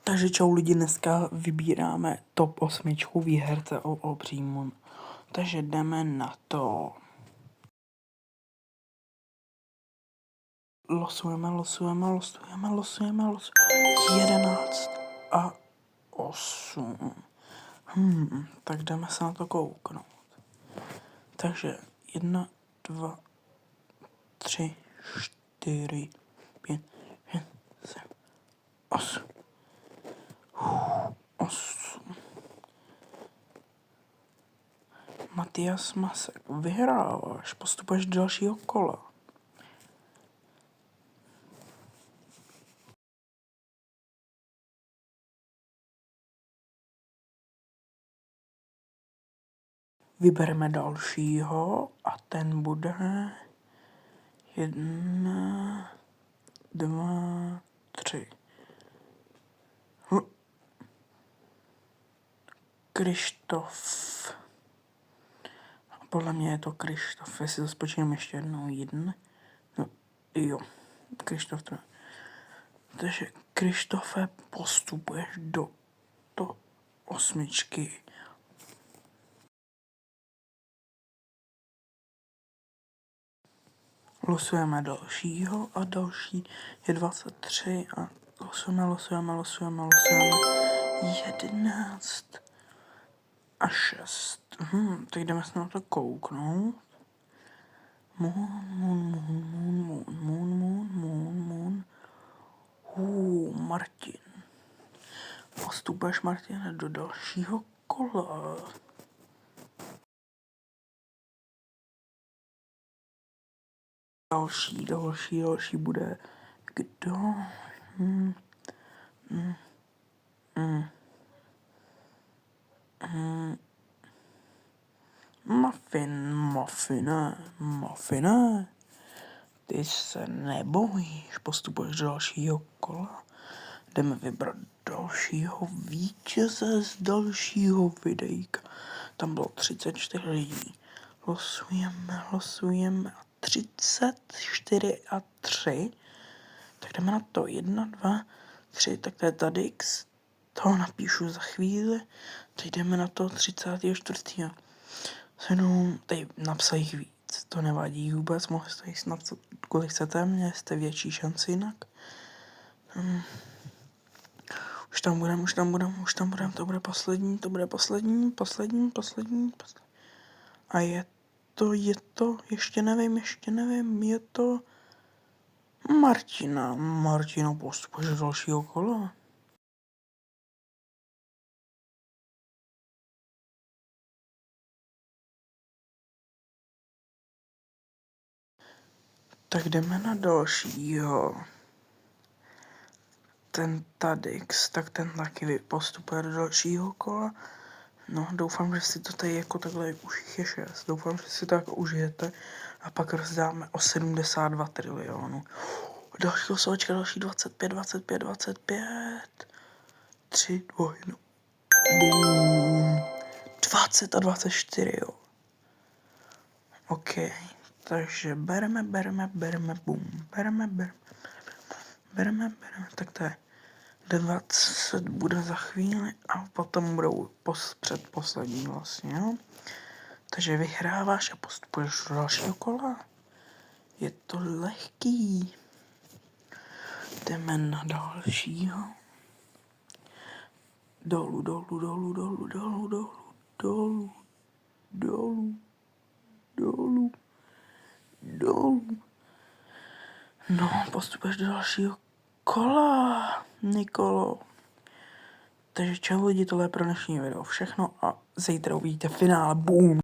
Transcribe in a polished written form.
Takže čau lidi, dneska vybíráme top 8 výherce o příjmu. Takže jdeme na to. Losujeme. 11 a 8. Tak jdeme se na to kouknout. Takže 1, 2, 3, 4, 5, 6, 7, 8. 8. Matias Masek, vyhráváš, postupuješ do dalšího kola. Vybereme dalšího a ten bude 1, 2, 3. Krištof. Podle mě je to Krištof, jestli to spočítám ještě jednou. 1. No, jo, Krištof to. Takže Krištofe, postupuješ do 8. Losujeme dalšího a další je 23 a losujeme 11 a 6. Tak jdeme se na to kouknout. Moon. Martin. Postupuješ, Martine, do dalšího kola. Další bude kdo? Muffine. Ty se nebojíš, postupuješ do dalšího kola. Jdeme vybrat dalšího vítěze z dalšího videjka. Tam bylo 34 lidí. Losujeme 34 a 3. Tak jdeme na to. 1, 2, 3. Tak to je Tadix. To napíšu za chvíli. Teď jdeme na to 34. 7. Tady napsal jich víc. To nevadí vůbec. Mohli jste jich napsat, kolik chcete. Měli jste větší šanci jinak. Už tam budem. To bude poslední. A je to, ještě nevím, je to Martina. Martino, postupuješ do dalšího kola. Tak jdeme na dalšího. Ten Tadix, tak ten taky postupuje do dalšího kola. No, doufám, že si to tady jako takhle, už jich je 6. Doufám, že si to jako užijete a pak rozdáme o 72 trilionů. Další losovačka, další 25. 3, 2, 1. Boom. 20 a 24, jo. OK, takže bereme, boom. Bereme, tak to je 20 bude za chvíli a potom budou předposlední vlastně, jo. Takže vyhráváš a postupuješ do dalšího kola. Je to lehký. Jdeme na dalšího. Dolů. No, postupuješ do dalšího kola, Nikolo. Takže čau lidi, tohle je pro dnešní video všechno a zítra uvidíte finále, boom.